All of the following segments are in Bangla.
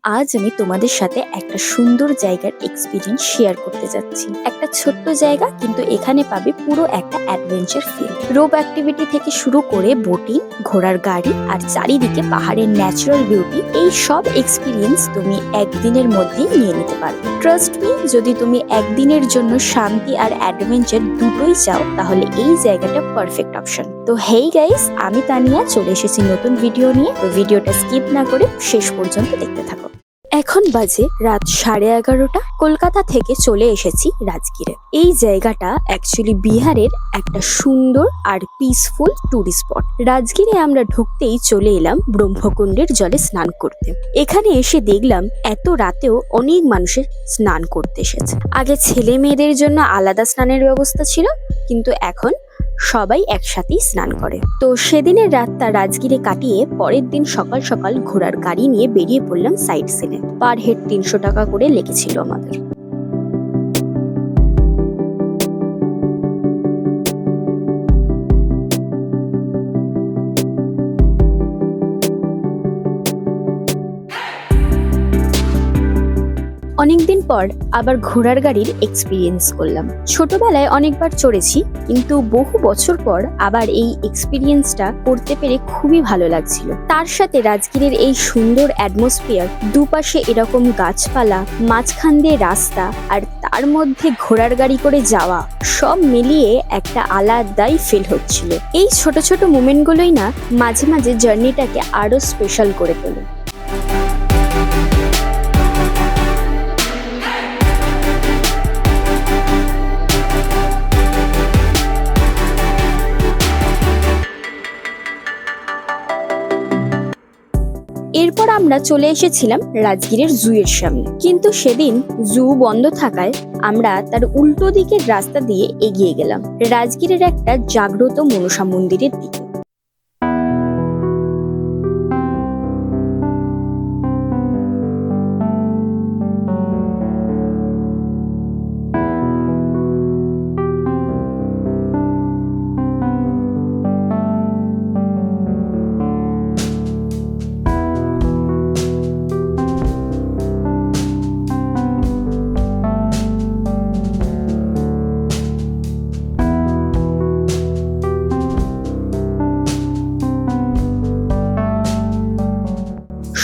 আজ আমি তোমাদের সাথে একটা সুন্দর জায়গার এক্সপিরিয়েন্স শেয়ার করতে যাচ্ছি। একটা ছোট্ট জায়গা, কিন্তু এখানে পাবে পুরো একটা অ্যাডভেঞ্চার ফিল। রোপ অ্যাক্টিভিটি থেকে শুরু করে বোটিং, ঘোড়ার গাড়ি আর চারিদিকে পাহাড়ের ন্যাচারাল বিউটি, এই সব এক্সপিরিয়েন্স তুমি একদিনের মধ্যেই নিয়ে নিতে পারবে। ট্রাস্ট মি, যদি তুমি একদিনের জন্য শান্তি আর অ্যাডভেঞ্চার দুটোই চাও, তাহলে এই জায়গাটা পারফেক্ট অপশন। তো হেই গাইস, আমি তানিয়া চলে এসেছি নতুন ভিডিও নিয়ে। তো ভিডিওটা স্কিপ না করে শেষ পর্যন্ত দেখতে থাকো। এখন বাজে রাত 11:30। কলকাতা থেকে চলে এসেছি রাজগীরে। এই জায়গাটা অ্যাকচুয়ালি বিহারের একটা সুন্দর আর পিসফুল ট্যুরিস্ট স্পট। রাজগীরে আমরা ঢুকতেই চলে এলাম ব্রহ্মকুণ্ডের জলে স্নান করতে। এখানে এসে দেখলাম এত রাতেও অনেক মানুষের স্নান করতে এসেছে। আগে ছেলে মেয়েদের জন্য আলাদা স্নানের ব্যবস্থা ছিল, কিন্তু এখন সবাই একসাথেই স্নান করে। তো সেদিনের রাতটা রাজগীরে কাটিয়ে পরের দিন সকাল সকাল ঘোড়ার গাড়ি নিয়ে বেরিয়ে পড়লাম সাইট সিনে। পার হেড 300 টাকা করে লেগেছিল আমাদের। অনেকদিন পর আবার ঘোড়ার গাড়ির এক্সপিরিয়েন্স করলাম। ছোটবেলায় অনেকবার চড়েছি, কিন্তু বহু বছর পর আবার এই এক্সপিরিয়েন্সটা করতে পেরে খুবই ভালো লাগছিল। তার সাথে রাজগীরের এই সুন্দর অ্যাটমসফিয়ার, দুপাশে এরকম গাছপালা, মাঝখান দিয়ে রাস্তা, আর তার মধ্যে ঘোড়ার গাড়ি করে যাওয়া, সব মিলিয়ে একটা আলাদাই ফিল হচ্ছিল। এই ছোট ছোট মোমেন্টগুলোই না মাঝে মাঝে জার্নিটাকে আরো স্পেশাল করে তোলে। এরপর আমরা চলে এসেছিলাম রাজগীরের জু এর সামনে, কিন্তু সেদিন জু বন্ধ থাকায় আমরা তার উল্টো দিকের রাস্তা দিয়ে এগিয়ে গেলাম রাজগীরের একটা জাগ্রত মনসা মন্দিরের দিকে।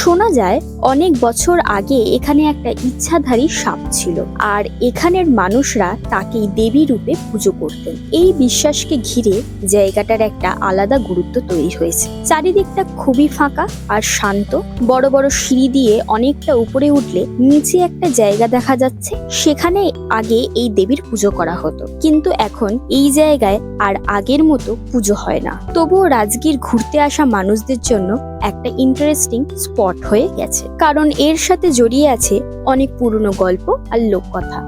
শোনা যায় অনেক বছর আগে এখানে একটা ইচ্ছাধারী সাপ ছিল, আর এখানের মানুষরা তাকেই দেবী রূপে পুজো করতেন। এই বিশ্বাসকে ঘিরে জায়গাটার একটা আলাদা গুরুত্ব তৈরি হয়েছে। চারিদিকটা খুবই ফাঁকা আর শান্ত। বড় বড় সিঁড়ি দিয়ে অনেকটা উপরে উঠলে নিচে একটা জায়গা দেখা যাচ্ছে, সেখানে আগে এই দেবীর পুজো করা হতো, কিন্তু এখন এই জায়গায় আর আগের মতো পুজো হয় না। তবুও রাজগীর ঘুরতে আসা মানুষদের জন্য একটা ইন্টারেস্টিং স্পট হয়ে গেছে, কারণ এর সাথে জড়িয়ে আছে অনেক পুরনো গল্প আর লোককথা।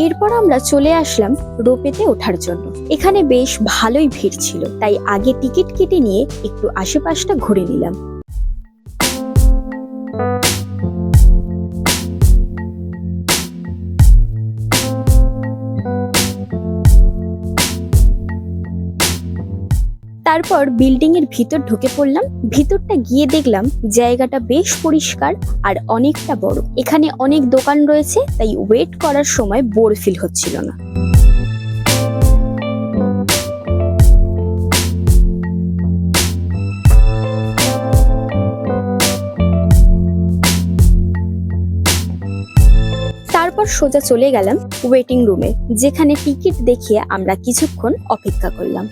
এরপর আমরা চলে আসলাম রোপেতে ওঠার জন্য। এখানে বেশ ভালোই ভিড় ছিল, তাই আগে টিকিট কেটে নিয়ে একটু আশেপাশটা ঘুরে নিলাম। তারপর বিল্ডিং এর ভিতর ঢুকে পড়লাম। ভিতরটা গিয়ে দেখলাম জায়গাটা বেশ পরিষ্কার আর অনেকটা বড়। এখানে অনেক দোকান রয়েছে, তাই ওয়েট করার সময় বোর ফিল হচ্ছিল না। তারপর সোজা চলে গেলাম ওয়েটিং রুমে, যেখানে টিকিট দেখিয়ে আমরা কিছুক্ষণ অপেক্ষা করলাম।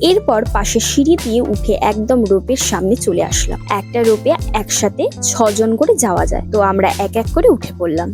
এরপর পাশে সিঁড়ি দিয়ে উঠে একদম রোপের সামনে চলে আসলাম। একটা রোপে একসাথে 6 জন করে যাওয়া যায়, তো আমরা এক এক করে উঠে পড়লাম।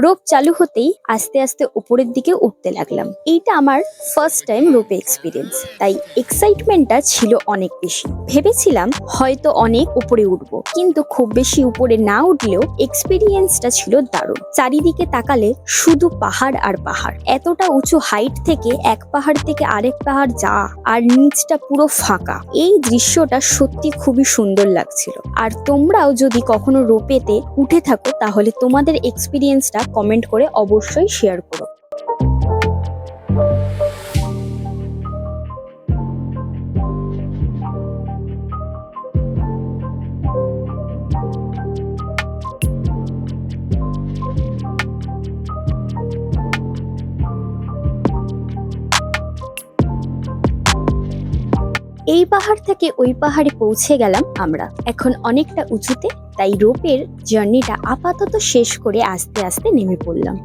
রোপ চালু হতেই আস্তে আস্তে উপরের দিকে উঠতে লাগলাম। এইটা আমার ফার্স্ট টাইম রোপে এক্সপিরিয়েন্স, তাই এক্সাইটমেন্টটা ছিল অনেক বেশি। ভেবেছিলাম হয়তো অনেক উপরে উঠবো, কিন্তু খুব বেশি উপরে না উঠলেও এক্সপিরিয়েন্সটা ছিল দারুণ। চারিদিকে তাকালে শুধু পাহাড় আর পাহাড়। এতটা উঁচু হাইট থেকে এক পাহাড় থেকে আরেক পাহাড় যা, আর নিচটা পুরো ফাঁকা। এই দৃশ্যটা সত্যি খুবই সুন্দর লাগছিল। আর তোমরাও যদি কখনো রোপেতে উঠে থাকো তাহলে তোমাদের এক্সপিরিয়েন্সটা কমেন্ট করে অবশ্যই শেয়ার করো। এই পাহাড় থেকে ওই পাহাড়ে পৌঁছে গেলাম আমরা। এখন অনেকটা উঁচুতে, তাই রোপের জার্নিটা আপাতত শেষ করে আস্তে আস্তে নেমে পড়লাম।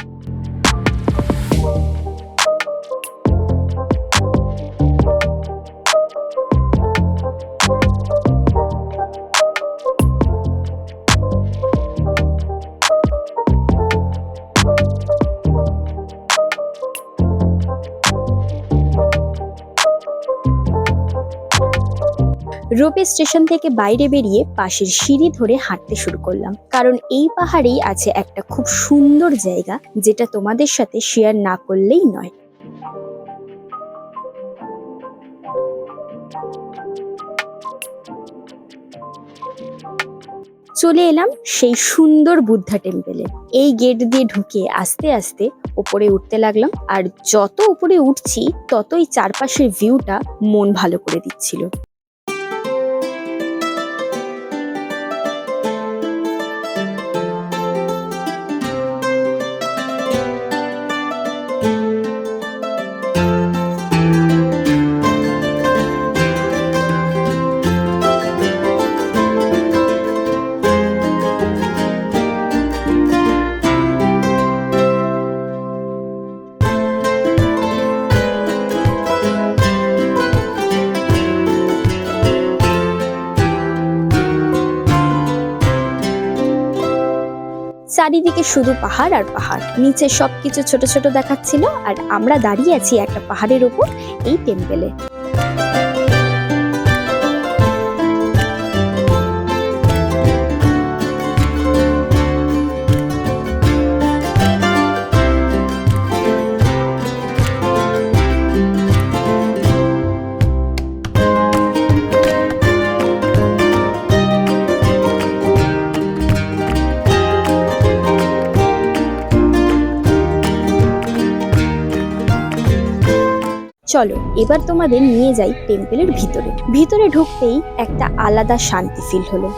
রোপে স্টেশন থেকে বাইরে বেরিয়ে পাশের সিঁড়ি ধরে হাঁটতে শুরু করলাম, কারণ এই পাহাড়েই আছে একটা খুব সুন্দর জায়গা যেটা তোমাদের সাথে শেয়ার না করলেই নয়। চলে এলাম সেই সুন্দর বুদ্ধা টেম্পেলে। এই গেট দিয়ে ঢুকে আস্তে আস্তে উপরে উঠতে লাগলাম, আর যত উপরে উঠছি ততই চারপাশের ভিউটা মন ভালো করে দিচ্ছিল। চারিদিকে শুধু পাহাড় আর পাহাড়, নিচে সবকিছু ছোট ছোট দেখাচ্ছিল, আর আমরা দাঁড়িয়ে আছি একটা পাহাড়ের উপর এই টেম্পেলে। চলো এবার তোমাদের নিয়ে যাই টেম্পলের ভিতরে। ভিতরে ঢুকতেই একটা আলাদা শান্তি ফিল হলো।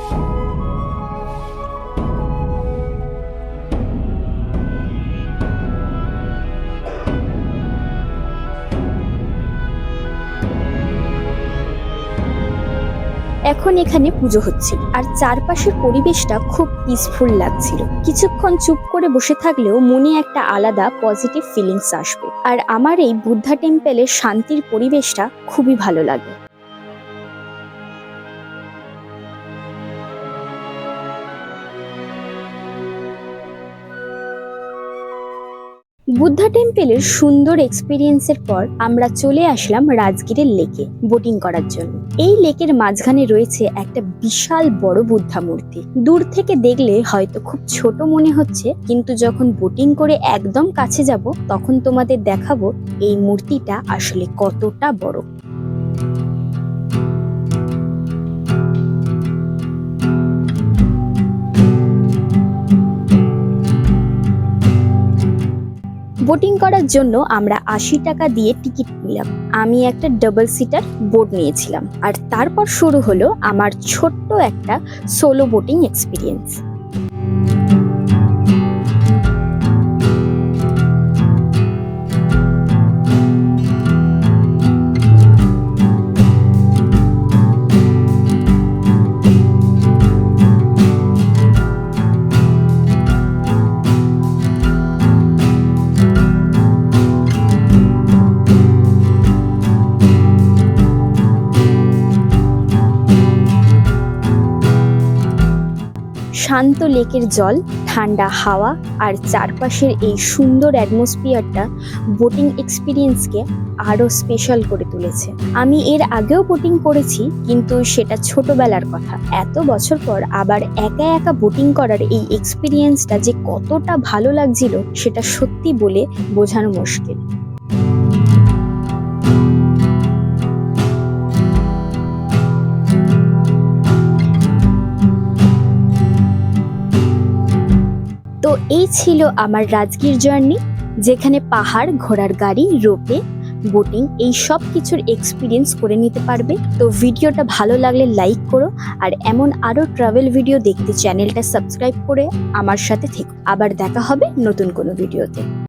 এখন এখানে পুজো হচ্ছিল, আর চারপাশের পরিবেশটা খুব পিসফুল লাগছিল। কিছুক্ষণ চুপ করে বসে থাকলেও মনে একটা আলাদা পজিটিভ ফিলিংস আসবে। আর আমার এই বুদ্ধা টেম্পলের শান্তির পরিবেশটা খুবই ভালো লাগে। বুদ্ধা টেম্পলের সুন্দর এক্সপিরিয়েন্সের পর আমরা চলে আসলাম রাজগিরের লেকে বোটিং করার জন্য। এই লেকের মাঝখানে রয়েছে একটা বিশাল বড় বুদ্ধা মূর্তি। দূর থেকে দেখলে হয়তো খুব ছোট মনে হচ্ছে, কিন্তু যখন বোটিং করে একদম কাছে যাব তখন তোমাদের দেখাবো এই মূর্তিটা আসলে কতটা বড়। বোটিং করার জন্য আমরা ৮০ টাকা দিয়ে টিকিট নিলাম। আমি একটা ডাবল সিটার বোট নিয়েছিলাম, আর তারপর শুরু হলো আমার ছোট্ট একটা সোলো বোটিং এক্সপিরিয়েন্স। শান্ত লেকের জল, ঠান্ডা হাওয়া আর চারপাশের এই সুন্দর অ্যাটমসফিয়ারটা বোটিং এক্সপিরিয়েন্সকে আরো স্পেশাল করে তুলেছে। আমি এর আগেও বোটিং করেছি, কিন্তু সেটা ছোটবেলার কথা। এত বছর পর আবার একা একা বোটিং করার এই এক্সপিরিয়েন্সটা যে কতটা ভালো লাগছিল সেটা সত্যি বলে বোঝানো মুশকিল। তো এই ছিল আমার রাজগীর জার্নি, যেখানে পাহাড়, ঘোড়ার গাড়ি, রোপে, বোটিং এই সব কিছুর এক্সপিরিয়েন্স করে নিতে পারবে। তো ভিডিওটা ভালো লাগলে লাইক করো, আর এমন আরো ট্রাভেল ভিডিও দেখতে চ্যানেলটা সাবস্ক্রাইব করে আমার সাথে থেকো। আবার দেখা হবে নতুন কোনো ভিডিওতে।